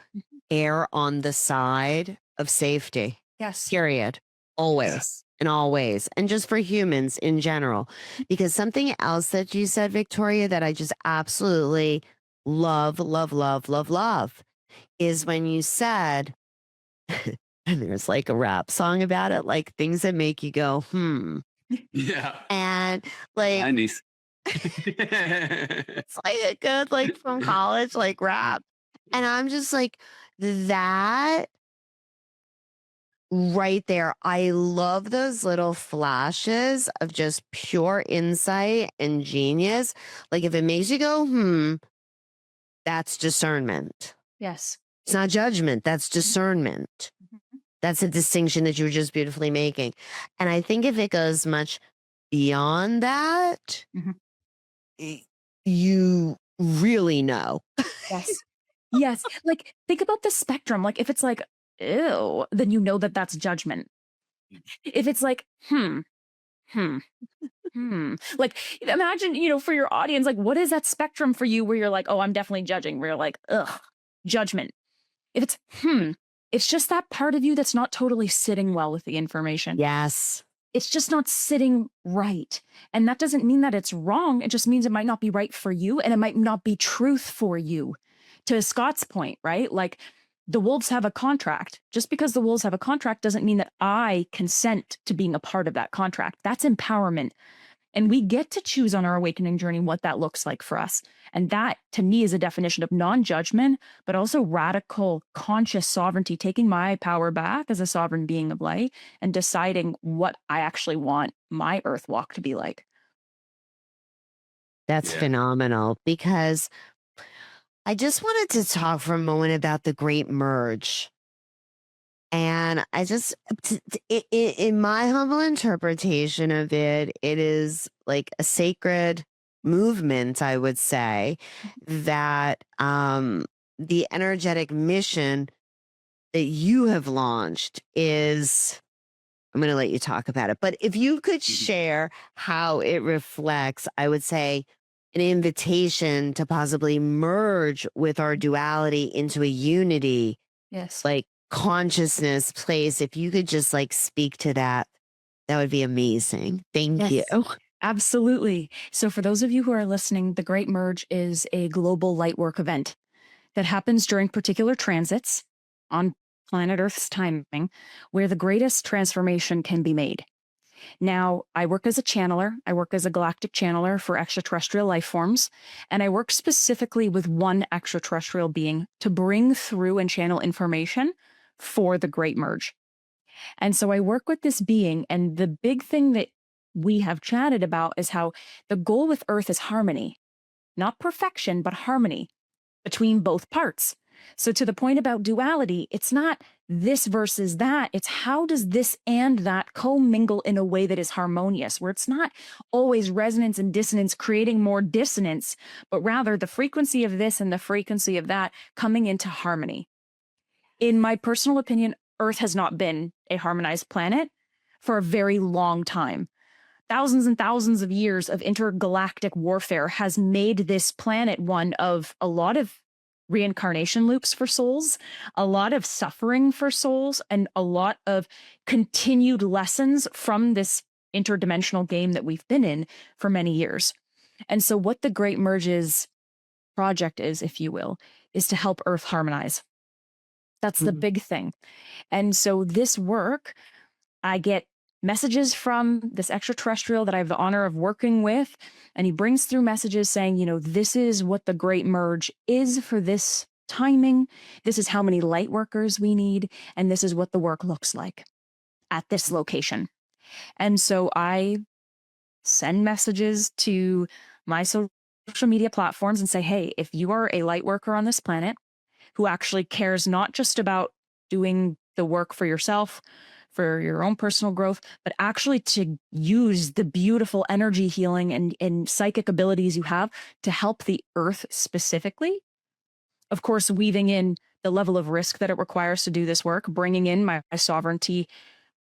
err on the side of safety. Yes. Period. Always. In all ways. And just for humans in general. Because something else that you said, Victoria, that I just absolutely love, is when you said, and there's like a rap song about it, like things that make you go, Yeah. And like 90s. It's like a good like from college like rap. And I'm just like, that right there. I love those little flashes of just pure insight and genius. Like if it makes you go, that's discernment. Yes. It's not judgment. That's discernment. That's a distinction that you were just beautifully making. And I think if it goes much beyond that, you really know. Yes. Yes. Like, think about the spectrum. Like, if it's like, ew, then you know that that's judgment. If it's like, like, imagine, for your audience, like, what is that spectrum for you where you're like, oh, I'm definitely judging, where you're like, ugh, judgment. If it's, it's just that part of you that's not totally sitting well with the information. Yes. It's just not sitting right. And that doesn't mean that it's wrong. It just means it might not be right for you and it might not be truth for you. To Scott's point, right? Like the wolves have a contract. Just because the wolves have a contract doesn't mean that I consent to being a part of that contract. That's empowerment. And we get to choose on our awakening journey what that looks like for us. And that, to me, is a definition of non-judgment, but also radical conscious sovereignty, taking my power back as a sovereign being of light and deciding what I actually want my earth walk to be like. That's Yeah. phenomenal, because I just wanted to talk for a moment about the Great Merge. And I just, in my humble interpretation of it, it is like a sacred movement, I would say, that the energetic mission that you have launched is, I'm going to let you talk about it. But if you could share how it reflects, I would say, an invitation to possibly merge with our duality into a unity, Yes. like consciousness place. If you could just like speak to that, that would be amazing. Thank you. Absolutely. So for those of you who are listening, the Great Merge is a global lightwork event that happens during particular transits on planet Earth's timing, where the greatest transformation can be made. Now, I work as a channeler. I work as a galactic channeler for extraterrestrial life forms, and I work specifically with one extraterrestrial being to bring through and channel information for the Great Merge. And so I work with this being, and the big thing that we have chatted about is how the goal with Earth is harmony, not perfection, but harmony between both parts. So to the point about duality, it's not this versus that. It's how does this and that commingle in a way that is harmonious, where it's not always resonance and dissonance creating more dissonance, but rather the frequency of this and the frequency of that coming into harmony. In my personal opinion, Earth has not been a harmonized planet for a very long time. Thousands and thousands of years of intergalactic warfare has made this planet one of a lot of reincarnation loops for souls, a lot of suffering for souls, and a lot of continued lessons from this interdimensional game that we've been in for many years. And so what the Great Merge's project is, if you will, is to help Earth harmonize. That's the big thing. And so this work, I get messages from this extraterrestrial that I have the honor of working with, and he brings through messages saying, you know, this is what the Great Merge is for this timing. This is how many light workers we need, and this is what the work looks like at this location. And so I send messages to my social media platforms and say, hey, if you are a light worker on this planet who actually cares not just about doing the work for yourself, for your own personal growth, but actually to use the beautiful energy healing and psychic abilities you have to help the earth specifically. Of course, weaving in the level of risk that it requires to do this work, bringing in my sovereignty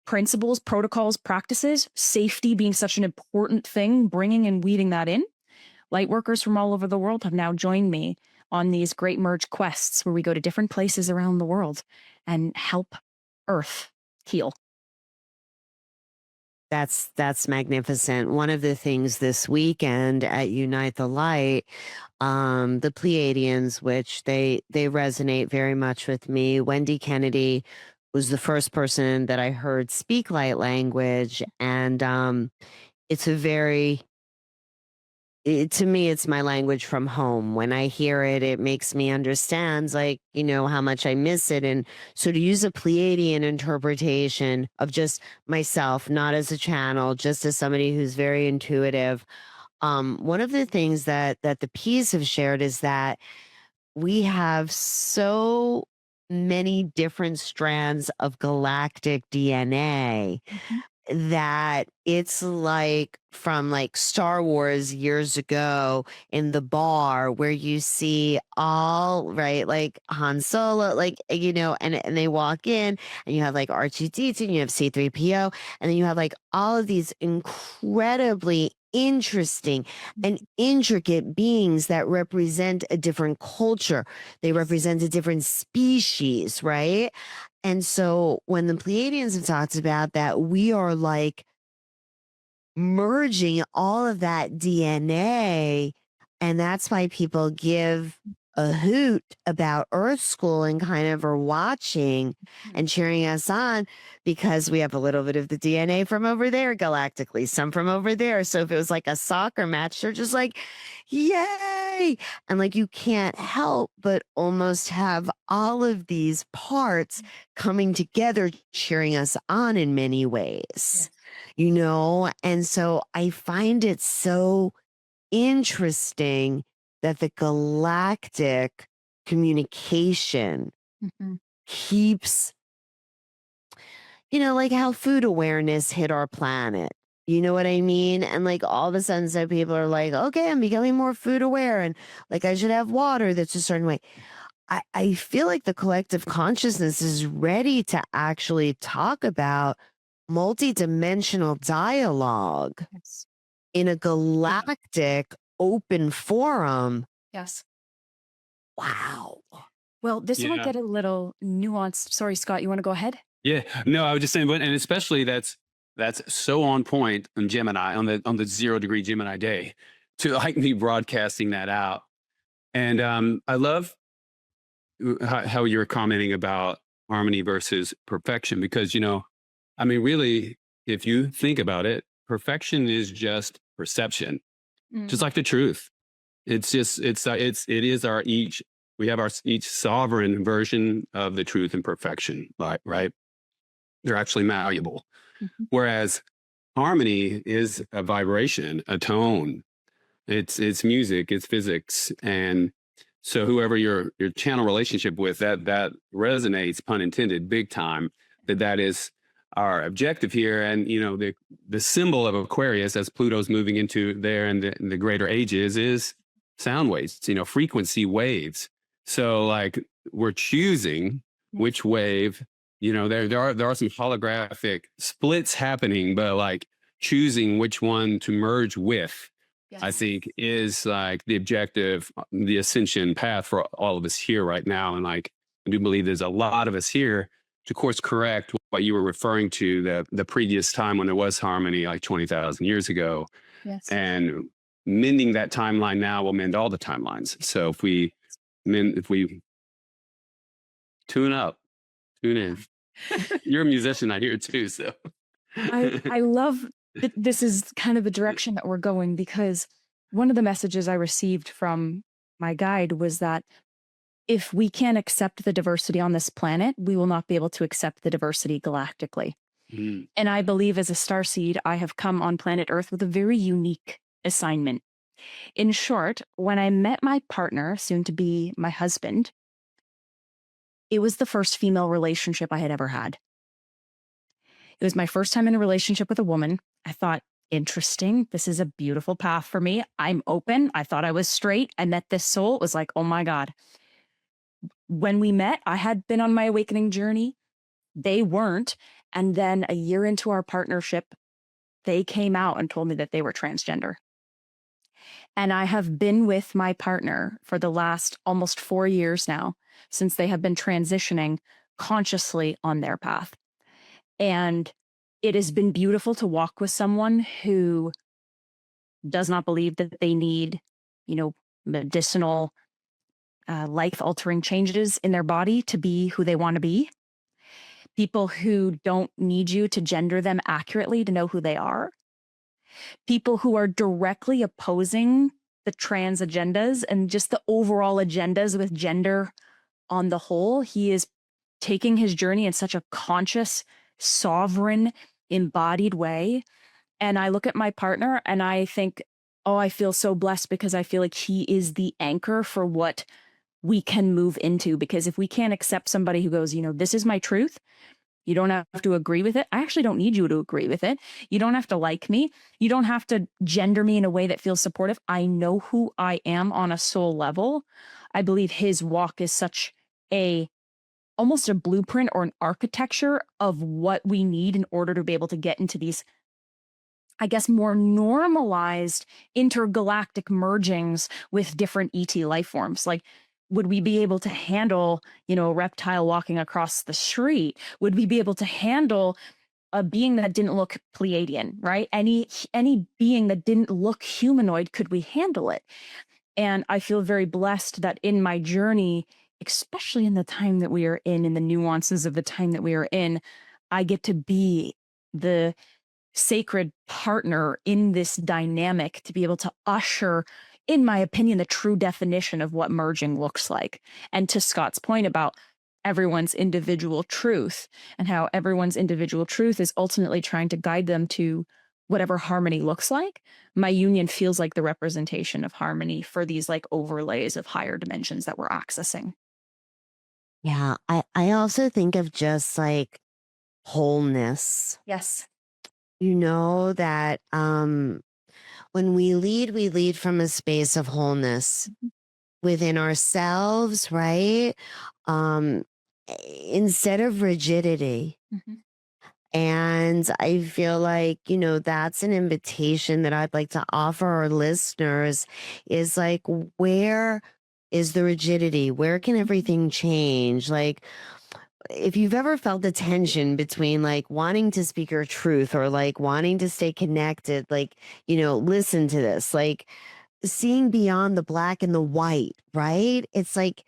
principles, protocols, practices, safety being such an important thing, bringing and weaving that in. Lightworkers from all over the world have now joined me on these Great Merge quests where we go to different places around the world and help Earth heal. That's magnificent. One of the things this weekend at Unite the Light, the Pleiadians, which they resonate very much with me. Wendy Kennedy was the first person that I heard speak light language, and it's a very, to me, it's my language from home. When I hear it, it makes me understand, like, you know, how much I miss it. And so to use a Pleiadian interpretation of just myself, not as a channel, just as somebody who's very intuitive, one of the things that the P's have shared is that we have so many different strands of galactic DNA that it's like from like Star Wars years ago in the bar where you see all, right, like Han Solo, like, you know, and they walk in and you have like R2-D2 and you have C-3PO, and then you have like all of these incredibly interesting and intricate beings that represent a different culture. They represent a different species, right? And so when the Pleiadians have talked about that, we are like merging all of that DNA. And that's why people give a hoot about Earth School and kind of are watching and cheering us on because we have a little bit of the DNA from over there galactically, some from over there. So if it was like a soccer match, they're just like, yay. And like you can't help but almost have all of these parts coming together, cheering us on in many ways, you know? And so I find it so interesting that the galactic communication keeps, you know, like how food awareness hit our planet. You know what I mean? And like all of a sudden, so people are like, okay, I'm becoming more food aware and like I should have water that's a certain way. I feel like the collective consciousness is ready to actually talk about multidimensional dialogue in a galactic open forum. Yes. Wow. Well, this will Yeah. get a little nuanced. Sorry, Scott, you want to go ahead? Yeah. No, I was just saying, but and especially that's so on point on Gemini on the 0 degree Gemini day to like me broadcasting that out. And I love how you were commenting about harmony versus perfection because you know, I mean, really, if you think about it, perfection is just perception, just like the truth. It's just it is our each we have our each sovereign version of the truth and perfection, right? They're actually malleable. Whereas harmony is a vibration, a tone. It's music, it's physics, and so whoever your channel relationship with that resonates, pun intended, big time. That is our objective here, and you know the symbol of Aquarius as Pluto's moving into there and the greater ages is sound waves, you know, frequency waves. So like we're choosing which wave, you know, there are some holographic splits happening, but like choosing which one to merge with, I think is like the objective, the ascension path for all of us here right now. And like I do believe there's a lot of us here to course correct what you were referring to, the previous time when there was harmony, like 20,000 years ago. Yes. And mending that timeline now will mend all the timelines. So if we tune up, tune in. You're a musician, I hear too. So I love that this is kind of the direction that we're going because one of the messages I received from my guide was that if we can't accept the diversity on this planet, we will not be able to accept the diversity galactically. And I believe as a starseed, I have come on planet Earth with a very unique assignment. In short, when I met my partner, soon to be my husband, it was the first female relationship I had ever had. It was my first time in a relationship with a woman. I thought, interesting. This is a beautiful path for me. I'm open. I thought I was straight. I met this soul. It was like, oh my God. When we met, I had been on my awakening journey. They weren't. And then a year into our partnership, they came out and told me that they were transgender. And I have been with my partner for the last almost 4 years now, since they have been transitioning consciously on their path. And it has been beautiful to walk with someone who does not believe that they need, you know, medicinal life-altering changes in their body to be who they want to be. People who don't need you to gender them accurately to know who they are. People who are directly opposing the trans agendas and just the overall agendas with gender on the whole. He is taking his journey in such a conscious, sovereign, embodied way. And I look at my partner and I think, oh, I feel so blessed because I feel like he is the anchor for what we can move into. Because if we can't accept somebody who goes, you know, this is my truth, you don't have to agree with it. I actually don't need you to agree with it. You don't have to like me. You don't have to gender me in a way that feels supportive. I know who I am on a soul level. I believe his walk is such almost a blueprint or an architecture of what we need in order to be able to get into these, I guess, more normalized intergalactic mergings with different ET life forms. Like, would we be able to handle, you know, a reptile walking across the street? Would we be able to handle a being that didn't look Pleiadian, right? Any being that didn't look humanoid, could we handle it? And I feel very blessed that in my journey, especially in the time that we are in the nuances of the time that we are in, I get to be the sacred partner in this dynamic to be able to usher, in my opinion, the true definition of what merging looks like. And to Scott's point about everyone's individual truth and how everyone's individual truth is ultimately trying to guide them to whatever harmony looks like. My union feels like the representation of harmony for these like overlays of higher dimensions that we're accessing. Yeah, I also think of just like wholeness. Yes. You know that when we lead from a space of wholeness within ourselves, right? Um, instead of rigidity. Mm-hmm. And I feel like, that's an invitation that I'd like to offer our listeners is like, where is the rigidity? Where can everything change? Like, if you've ever felt the tension between like wanting to speak your truth or like wanting to stay connected, like, listen to this, like seeing beyond the black and the white, right? It's like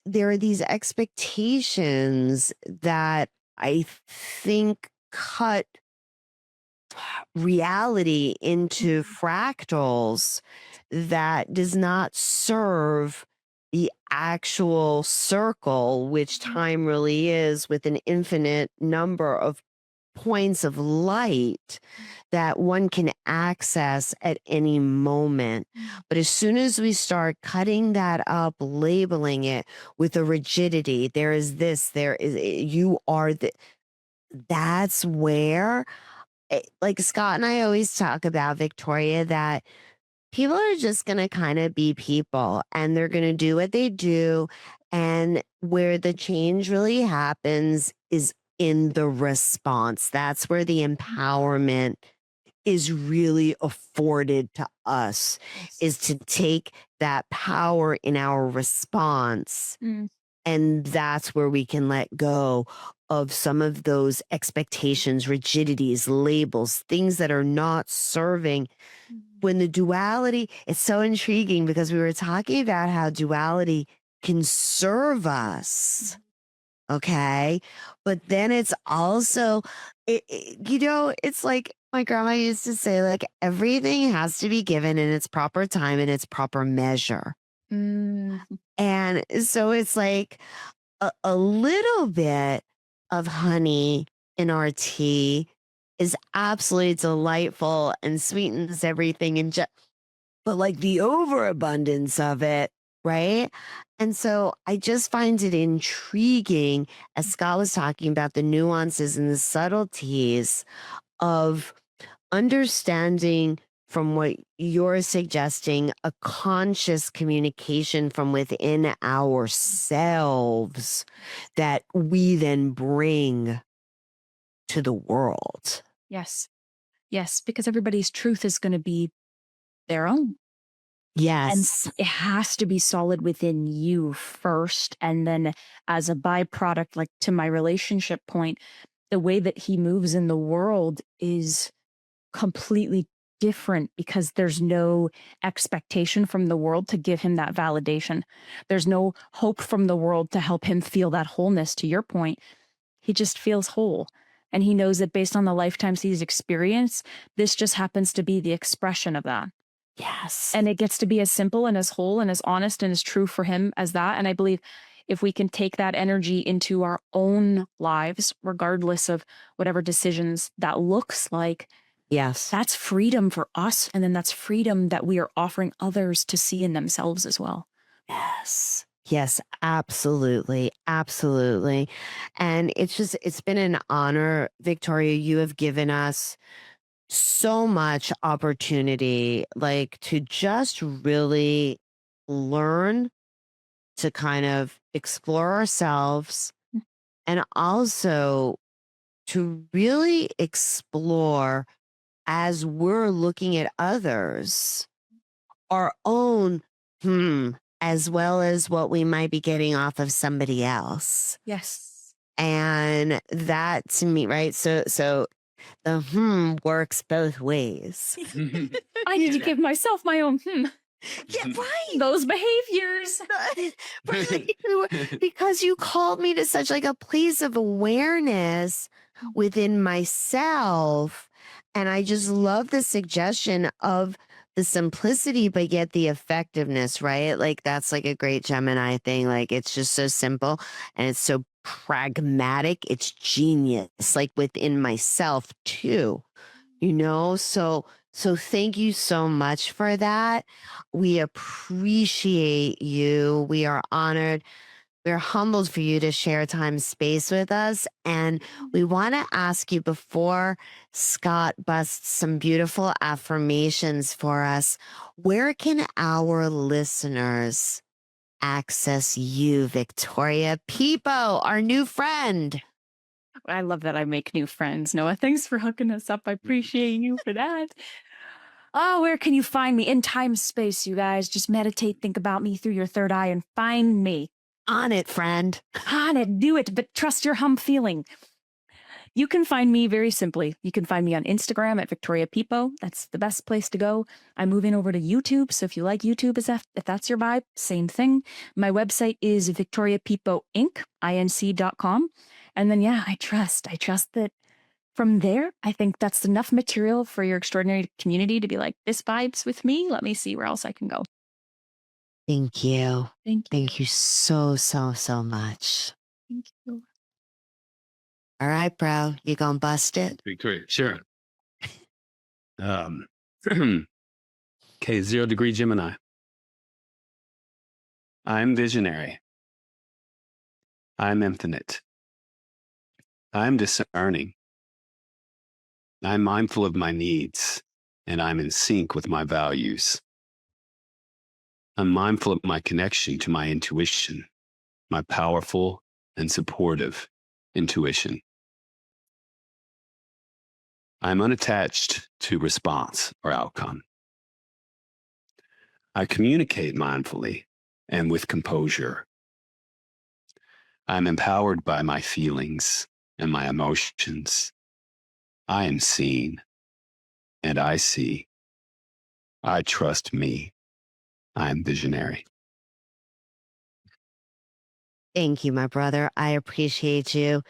there are these expectations that I think cut reality into fractals that does not serve the actual circle, which time really is, with an infinite number of points of light that one can access at any moment. But as soon as we start cutting that up, labeling it with a rigidity, there is this, there is, you are the, that's where, like Scott and I always talk about, Victoria, that people are just going to kind of be people and they're going to do what they do. And where the change really happens is in the response. That's where the empowerment is really afforded to us, is to take that power in our response. And that's where we can let go of some of those expectations, rigidities, labels, things that are not serving. When the duality, it's so intriguing because we were talking about how duality can serve us. Okay. But then it's also, it's like my grandma used to say, like, everything has to be given in its proper time and its proper measure. And so it's like a little bit of honey in our tea is absolutely delightful and sweetens everything. But like the overabundance of it, right? And so I just find it intriguing, as Scott was talking about, the nuances and the subtleties of understanding, from what you're suggesting, a conscious communication from within ourselves that we then bring to the world. Yes. Yes, because everybody's truth is going to be their own. Yes. And it has to be solid within you first. And then as a byproduct, like to my relationship point, the way that he moves in the world is completely different because there's no expectation from the world to give him that validation. There's no hope from the world to help him feel that wholeness. To your point, he just feels whole. And he knows that based on the lifetimes he's experienced, this just happens to be the expression of that. Yes. And it gets to be as simple and as whole and as honest and as true for him as that. And I believe if we can take that energy into our own lives, regardless of whatever decisions that looks like, yes, that's freedom for us. And then that's freedom that we are offering others to see in themselves as well. Yes. Yes, absolutely. Absolutely. And it's been an honor, Victoria. You have given us so much opportunity, like to just really learn, to kind of explore ourselves, and also to really explore, as we're looking at others, our own as well as what we might be getting off of somebody else. Yes. And that, to me, right? So the works both ways. I need to give myself my own Yeah, right. Those behaviors. Because you called me to such like a place of awareness within myself. And I just love the suggestion of the simplicity, but yet the effectiveness, right? Like that's like a great Gemini thing. Like it's just so simple and it's so pragmatic. It's genius, like within myself too, so thank you so much for that. We appreciate you. We are honored. We're humbled for you to share time space with us. And we want to ask you before Scott busts some beautiful affirmations for us, where can our listeners access you, Victoria Pippo, our new friend? I love that I make new friends. Noah, thanks for hooking us up. I appreciate you for that. Oh, where can you find me? In time space, you guys. Just meditate, think about me through your third eye, and find me. On it, friend. On it, do it, but trust your hum feeling. You can find me very simply. You can find me on Instagram at Victoria Pippo. That's the best place to go. I'm moving over to YouTube, so if you like YouTube, if that's your vibe, same thing. My website is victoriapippoinc.com. And then, yeah, I trust that from there, I think that's enough material for your extraordinary community to be like, this vibes with me. Let me see where else I can go. Thank you. Thank you. Thank you so, so, so much. Thank you. All right, bro. You gonna bust it? Victoria, sure. Okay, 0 degree Gemini. I'm visionary. I'm infinite. I'm discerning. I'm mindful of my needs, and I'm in sync with my values. I'm mindful of my connection to my intuition, my powerful and supportive intuition. I'm unattached to response or outcome. I communicate mindfully and with composure. I'm empowered by my feelings and my emotions. I am seen and I see. I trust me. I am visionary. Thank you, my brother. I appreciate you.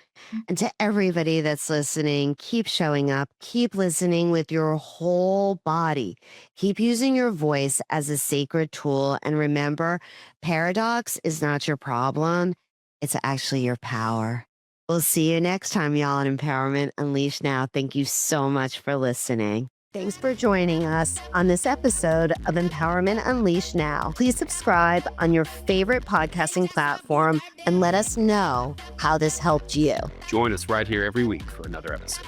And to everybody that's listening, keep showing up, keep listening with your whole body. Keep using your voice as a sacred tool. And remember, paradox is not your problem. It's actually your power. We'll see you next time, y'all, on Empowerment Unleashed Now. Thank you so much for listening. Thanks for joining us on this episode of Empowerment Unleashed Now. Please subscribe on your favorite podcasting platform and let us know how this helped you. Join us right here every week for another episode.